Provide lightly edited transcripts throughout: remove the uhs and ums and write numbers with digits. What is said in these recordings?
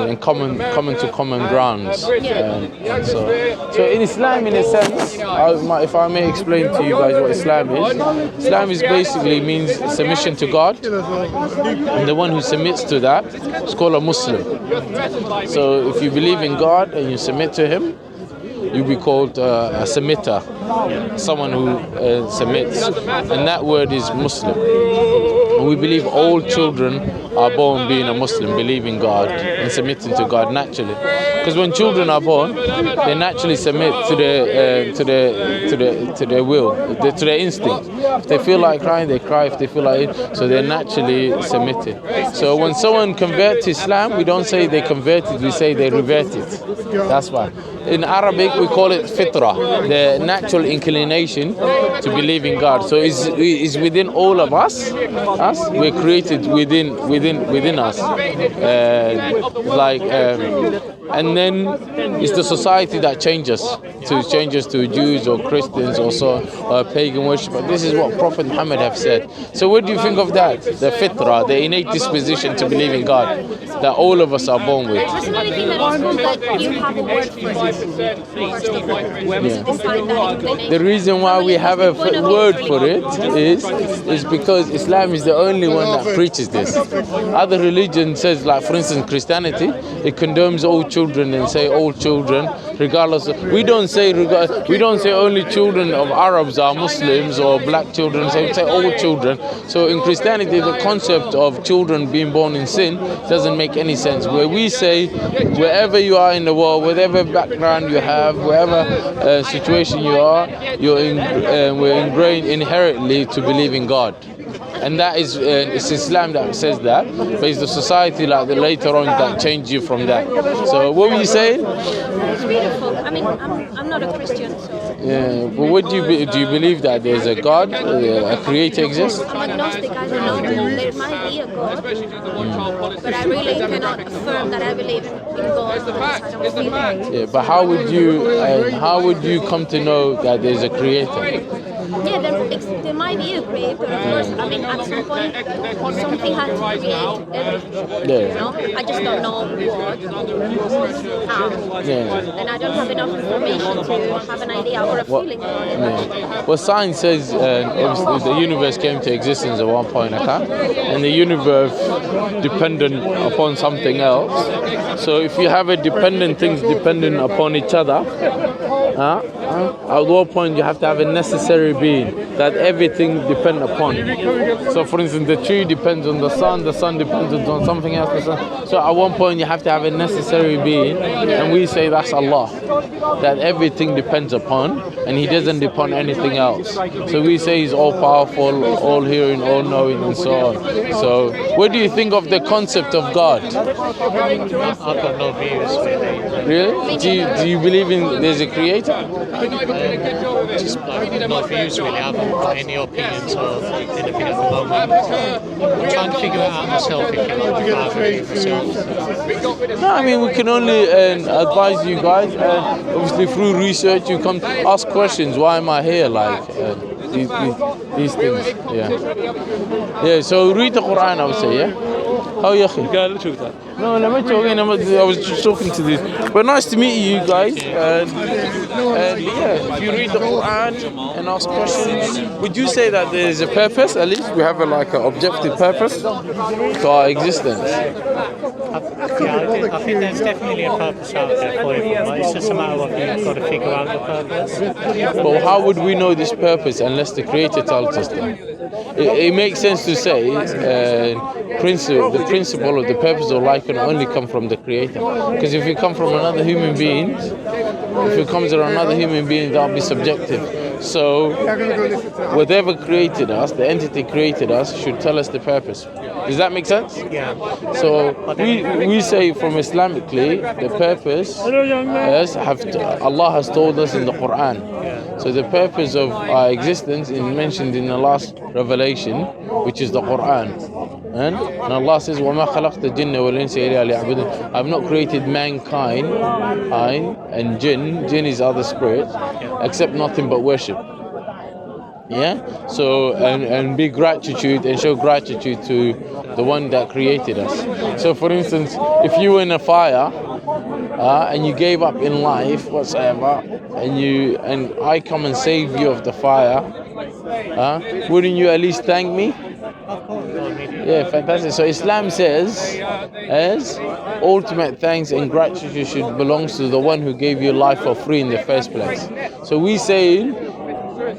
and common grounds. So in Islam, in a sense, if I may explain to you guys what Islam is basically means submission to God, and the one who submits to that is called a Muslim. So if you believe in God and you submit to Him, you'll be called a submitter, someone who submits, and that word is Muslim. And we believe all children are born being a Muslim, believing God and submitting to God naturally. Because when children are born, they naturally submit to their will, to their instinct. If they feel like crying, they cry. If they feel like it, so they're naturally submitted. So when someone converts to Islam, we don't say they converted, we say they reverted. That's why. In Arabic, we call it Fitra, the natural inclination to believe in God. So it's within all of us. We're created within us. And then it's the society that changes to Jews or Christians or pagan worship. But this is what Prophet Muhammad have said. So what do you think of that? The Fitra, the innate disposition to believe in God, that all of us are born with. Personally, think that it's good that you have a word for it. The reason why we have a word for it is because Islam is the only one that preaches this. Other religion says, like for instance Christianity, it condemns all children and say all children, regardless. We don't say only children of Arabs are Muslims or black children. So we say all children. So in Christianity, the concept of children being born in sin doesn't make any sense. Where we say, wherever you are in the world, whatever background you have, whatever situation you are, we're ingrained inherently to believe in God. And that is, it's Islam that says that, but it's the society like that later on that changed you from that. So what were you saying? It's beautiful. I mean, I'm not a Christian, so. Yeah, but what do you believe that there's a God, a creator exists? I'm agnostic. I don't know. There might be a God, but I really cannot affirm that I believe in God because I don't feel it. Yeah, but how would you come to know that there's a creator? Yeah, there might be a creator, of course. I mean, at some point, something has to create everything. Yeah. You know, I just don't know what, how, and I don't have enough information to have an idea or a feeling about it. Yeah. Well, science says obviously the universe came to existence at one point, and the universe dependent upon something else. So if you have things dependent upon each other, at one point you have to have a necessary being that everything depends upon. So for instance, the tree depends on the sun depends on something else. So at one point you have to have a necessary being, and we say that's Allah, that everything depends upon, and He doesn't depend on anything else. So we say He's all powerful, all hearing, all knowing, and so on. So what do you think of the concept of God? I've got no views really. Really? Do you believe in there's a creator? Just no views really. I haven't got any opinions or anything at the moment. I'm trying to figure it out myself, if you like, myself. No, I mean, we can only advise you guys, and obviously through research you come ask questions. Why am I here? Like these things. Yeah. So read the Quran, I would say. Yeah. How you? No, I was just talking to this. But nice to meet you guys. And yeah, if you read the Quran and ask questions, would you say that there is a purpose? At least we have an objective purpose to our existence. I think there's definitely a purpose out there for everyone, but it's just a matter of you've got to figure out the purpose. But how would we know this purpose unless the Creator tells us that? It makes sense to say the principle of the purpose of life can only come from the Creator. Because if it comes from another human being, that'll be subjective. So whatever created us, the entity created us, should tell us the purpose. Does that make sense? Yeah. So we say from Islamically, the purpose is Allah has told us in the Quran. So the purpose of our existence is mentioned in the last revelation, which is the Quran. And Allah says, وَمَا خَلَقْتَ الْجِنَّ وَالْإِنسَ إِلَّا لِيَعْبُدُونِ. I've not created mankind and jinn is other spirits, except nothing but worship. Yeah. So and be gratitude and show gratitude to the one that created us. So for instance, if you were in a fire and you gave up in life whatsoever, and I come and save you of the fire, wouldn't you at least thank me? Yeah, fantastic. So Islam says, as ultimate thanks and gratitude should belong to the one who gave you life for free in the first place. So we say,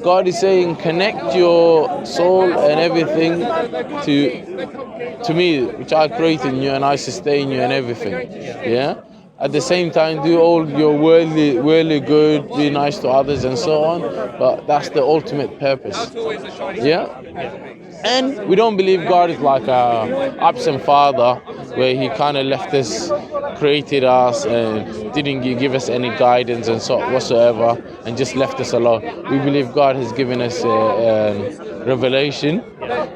God is saying, connect your soul and everything to me, which I created in you and I sustain you and everything. Yeah. At the same time, do all your worldly good, be nice to others and so on. But that's the ultimate purpose. Yeah. And we don't believe God is like a absent father where he kind of left us, created us and didn't give us any guidance and so whatsoever and just left us alone. We believe God has given us revelation.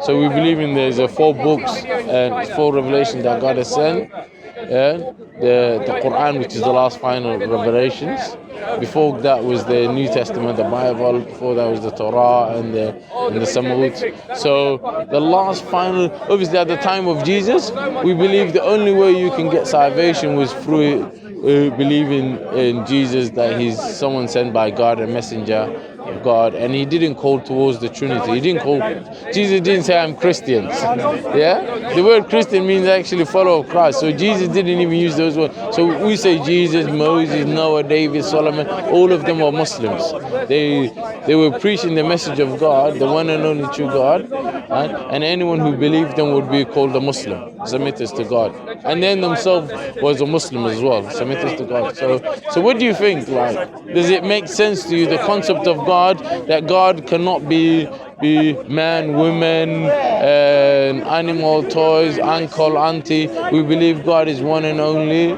So we believe in there's 4 books and 4 revelations that God has sent. The Quran, which is the last final revelations. Before that was the New Testament, the Bible. Before that was the Torah and the Samud. So the last final, obviously at the time of Jesus, we believe the only way you can get salvation was through believing in Jesus, that he's someone sent by God, a messenger of God, and he didn't call towards the Trinity. Jesus didn't say I'm Christians. Yeah, the word Christian means actually follower of Christ. So Jesus didn't even use those words. So we say Jesus, Moses, Noah, David, Solomon, all of them were Muslims. They were preaching the message of God, the one and only true God, right? And anyone who believed them would be called a Muslim, submitters to God. And then themselves was a Muslim as well, submitters to God. So what do you think? Like, does it make sense to you, the concept of God, that God cannot be man, woman, animal, toys, uncle, auntie? We believe God is one and only,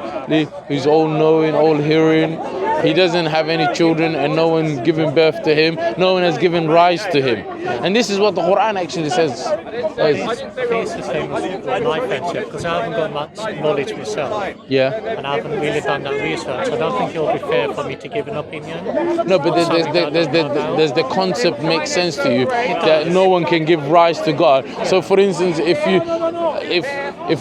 who's all-knowing, all-hearing. He doesn't have any children and no one given birth to him. No one has given rise to him. And this is what the Quran actually says. I think it's the same with my friendship, because I haven't got much knowledge myself. Yeah. And I haven't really done that research. I don't think it will be fair for me to give an opinion. No, but there's the concept makes sense to you, that no one can give rise to God. So for instance, if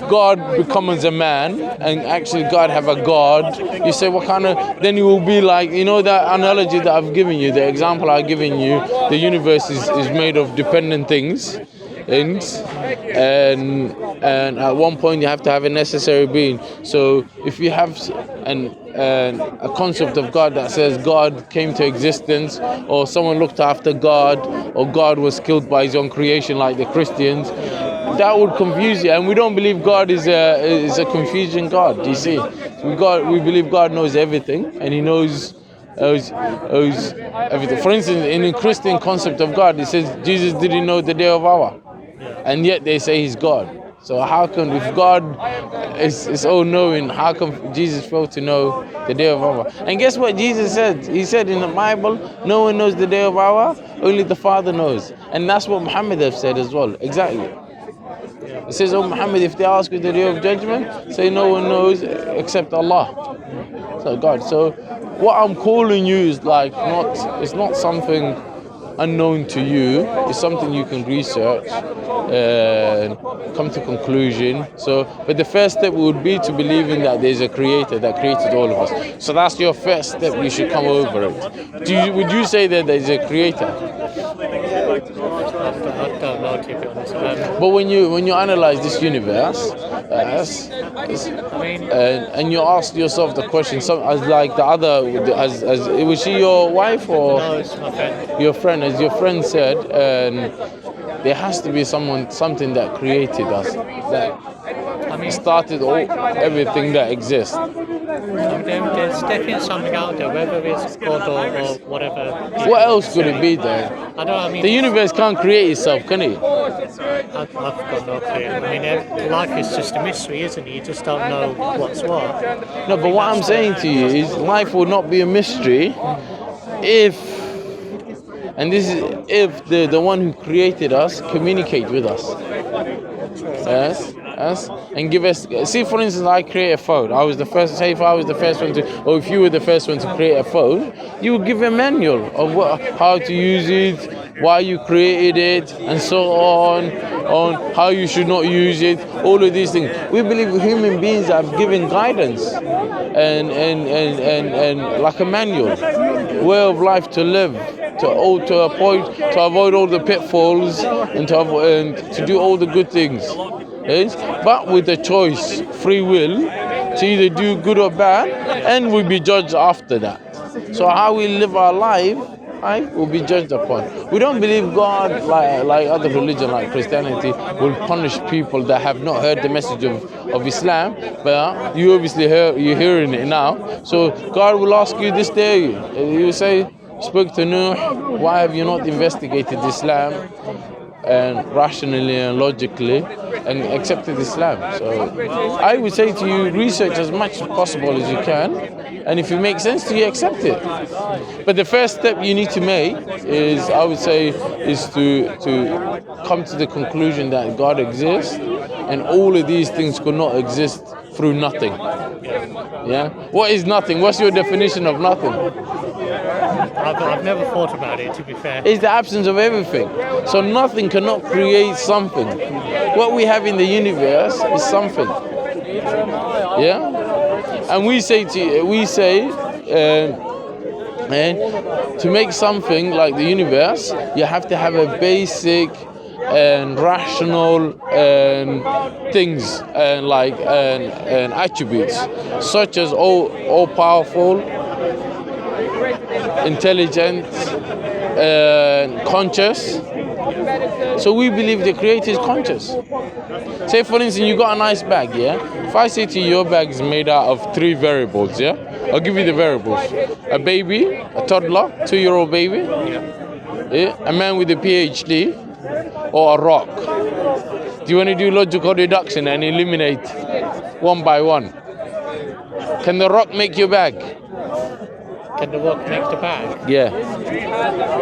God becomes a man and actually God have a God, you say what kind of, then it will be like, you know, that analogy that I've given you, the example I've given you, the universe is made of dependent things, and at one point you have to have a necessary being. So if you have a concept of God that says God came to existence, or someone looked after God, or God was killed by his own creation like the Christians, that would confuse you. And we don't believe God is a confusing God. Do you see? We believe God knows everything, and he knows everything. For instance, in the Christian concept of God, it says Jesus didn't know the day of hour, and yet they say he's God. So how come, if God is all-knowing, how come Jesus failed to know the day of hour? And guess what Jesus said? He said in the Bible, no one knows the day of hour, only the Father knows. And that's what Muhammad has said as well. Exactly. It says, oh Muhammad, if they ask you the day of judgment, say no one knows except Allah. So God. So what I'm calling you is like it's not something unknown to you. It's something you can research and come to conclusion. So, but the first step would be to believe in that there's a creator that created all of us. So that's your first step. You should come over it. Would you say that there's a creator? I don't know, to be honest. But when you analyze this universe, and you ask yourself the question, as like the other, as was she your wife or? No, it's my friend. Your friend, as your friend said, there has to be something that created us, that started everything that exists. There's definitely something out there, whether it's God or whatever. What else could it be then? The universe can't create itself, can it? I've got no clue. I mean, life is just a mystery, isn't it? You just don't know what's what. No, but what I'm saying to you is life will not be a mystery if the one who created us communicate with us. Yes? Yes? And give us. See, for instance, I create a phone. I was the first. Say, if I was the first one to, or if you were the first one to create a phone, you would give a manual of how to use it, why you created it, and so on how you should not use it. All of these things. We believe human beings are given guidance and like a manual, way of life to live, to avoid all the pitfalls and to do all the good things. Yes? But with the choice, free will, to either do good or bad, and we'll be judged after that. So how we live our life, right, will be judged upon. We don't believe God, like other religions, like Christianity, will punish people that have not heard the message of Islam. But you obviously you're hearing it now. So God will ask you this day. You say, spoke to Nuh, why have you not investigated Islam and rationally and logically and accepted Islam? So I would say to you, research as much as possible as you can, and if it makes sense to you, accept it. But the first step you need to make is, I would say, is to come to the conclusion that God exists, and all of these things could not exist through nothing. Yeah? What is nothing? What's your definition of nothing? I've never thought about it, to be fair. It's the absence of everything. So nothing cannot create something. What we have in the universe is something. Yeah? And we say to make something like the universe, you have to have a basic and rational things and attributes, such as all powerful, intelligent, conscious. So we believe the Creator is conscious. Say, for instance, you got a nice bag, yeah? If I say to you, your bag is made out of 3 variables, yeah? I'll give you the variables. A baby, a toddler, 2-year-old baby, yeah? A man with a PhD, or a rock. Do you want to do logical deduction and eliminate one by one? Can the rock make your bag? Can the rock make the bag? Yeah.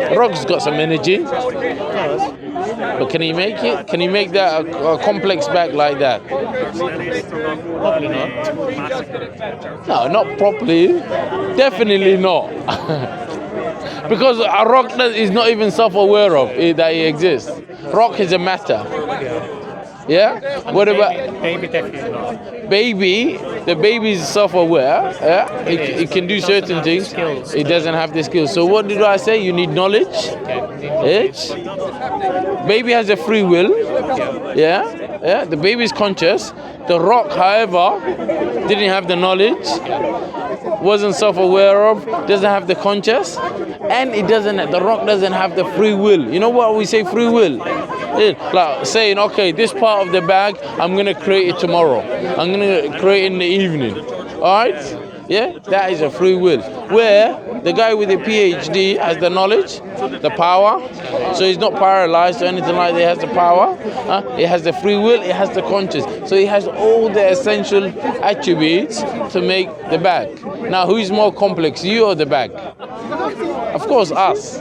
The rock's got some energy. It does. But can he make it? Can he make that a complex bag like that? Probably not. No, not properly. Definitely not. Because a rock is not even self-aware of that he exists. Rock is a matter. Yeah? What about baby? Definitely not. Baby? The baby is self-aware. Yeah? It can do certain things. It doesn't have the skills. So what did I say? You need knowledge. Baby has a free will. Yeah? Yeah? The baby is conscious. The rock, however, didn't have the knowledge, wasn't self-aware of, doesn't have the conscious, and the rock doesn't have the free will. You know what we say, free will? Like saying, okay, this part of the bag, I'm going to create it tomorrow. I'm going to create it in the evening. All right? Yeah? That is a free will. Where the guy with the PhD has the knowledge, the power, so he's not paralyzed or anything like that. He has the power, he has the free will, he has the conscience. So he has all the essential attributes to make the bag. Now, who is more complex, you or the bag? Of course, us.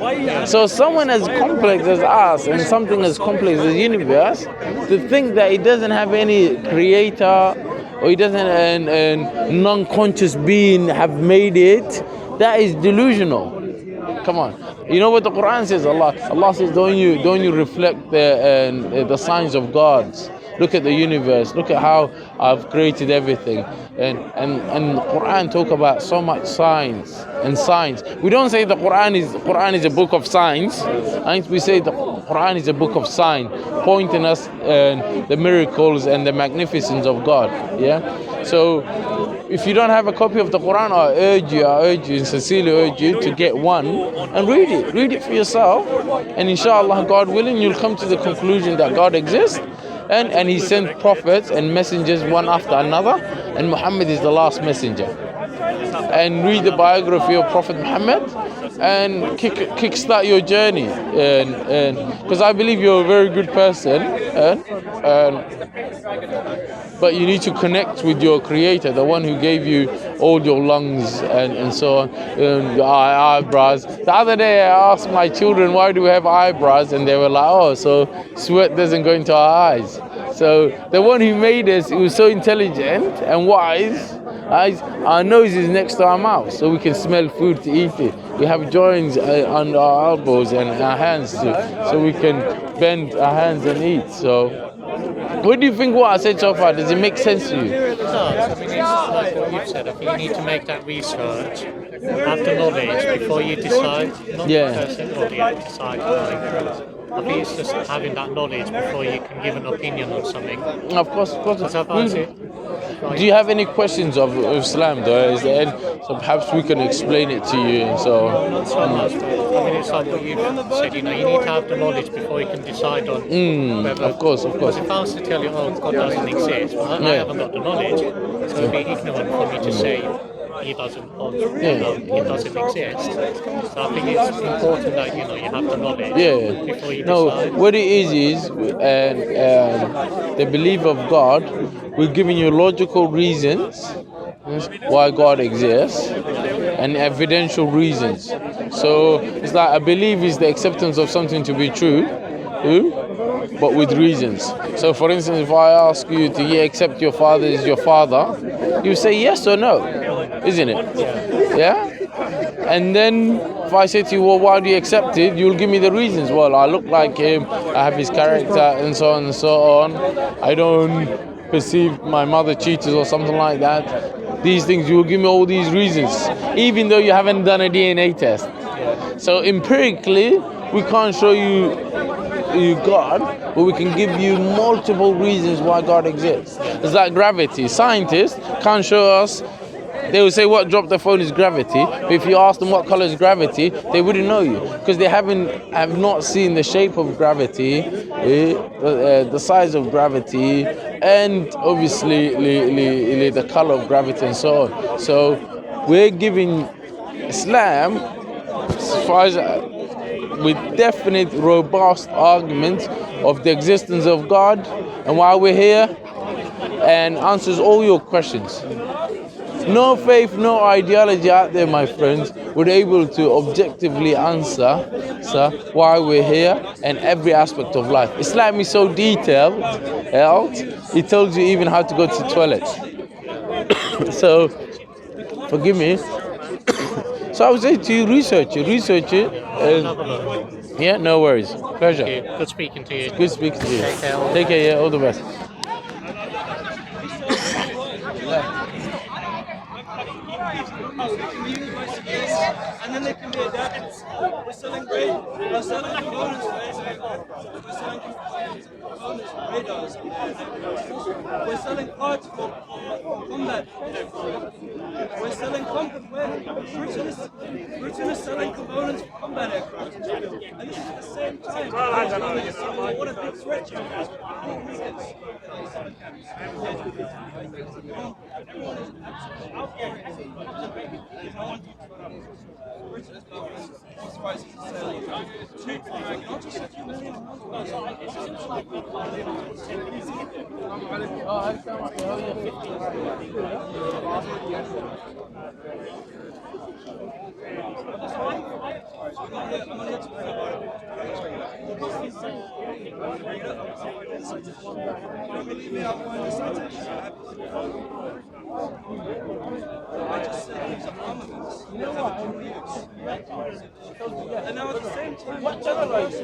So someone as complex as us and something as complex as the universe, to think that it doesn't have any creator or it doesn't, non-conscious being have made it, that is delusional. Come on. You know what the Quran says? Allah says, don't you reflect the signs of God? Look at the universe. Look at how I've created everything. And the Quran talk about so much science. We don't say the Quran is a book of science. We say the Quran is a book of sign, pointing us the miracles and the magnificence of God. Yeah. So if you don't have a copy of the Quran, I urge you, sincerely urge you to get one and read it. Read it for yourself, and inshallah, God willing, you'll come to the conclusion that God exists, and He sent prophets and messengers one after another, and Muhammad is the last messenger. And read the biography of Prophet Muhammad and kickstart your journey. Because I believe you're a very good person, but you need to connect with your Creator, the one who gave you all your lungs and so on, your eyebrows. The other day I asked my children, why do we have eyebrows? And they were like, oh, so sweat doesn't go into our eyes. So the one who made us, he was so intelligent and wise. Our nose is next to our mouth, so we can smell food to eat it. We have joints on our elbows and our hands too, so we can bend our hands and eat. So, what do you think? What I said so far, does it make sense to you? It does. I mean, it's like what you've said. I think you need to make that research, have the knowledge before you decide. Not necessarily decide. I think it's just having that knowledge before you can give an opinion on something. Of course, of course. That's it. Do you have any questions of Islam, though? Is there any, so perhaps we can explain it to you. And so, not so much. I mean, it's like what you said. You know, you need to have the knowledge before you can decide on whether. Of course. Because if I was to tell you, oh, God doesn't exist, well, I haven't got the knowledge, so it'd be ignorant for me to say he doesn't, he doesn't exist. So I think it's important that you have the knowledge before you decide. What it is the belief of God. We're giving you logical reasons why God exists and evidential reasons. So it's like I believe is the acceptance of something to be true, but with reasons. So for instance, if I ask you, do you accept your father is your father? You say yes or no, isn't it? Yeah? And then if I say to you, well, why do you accept it? You'll give me the reasons. Well, I look like him, I have his character, and so on and so on. I don't perceive my mother cheated or something like that. These things, you will give me all these reasons, even though you haven't done a DNA test. So empirically, we can't show you God, but we can give you multiple reasons why God exists. It's like gravity. Scientists can't show us. They will say what dropped the phone is gravity, but if you ask them what color is gravity, they wouldn't know you because they have not seen the shape of gravity, the size of gravity, and obviously the color of gravity and so on. So we're giving Islam as far as with definite, robust arguments of the existence of God and why we're here, and answers all your questions. No faith, no ideology out there, my friends, would be able to objectively answer why we're here and every aspect of life. Islam is so detailed, it tells you even how to go to the toilet. So, forgive me. So I would say to you, research it. Yeah, no worries. Pleasure. Thank you. Good speaking to you. Good speaking to you. Take care. Yeah, all the best. And then they can be adapted. We're selling components for radars. We're selling parts for combat. We're selling Britain is selling components for combat aircraft. And this is at the same time. What a big threat you have. Everyone is out there. Britain's government authorises the sale of not just a few million I just said these are armaments. And now at the same time, What channel are you?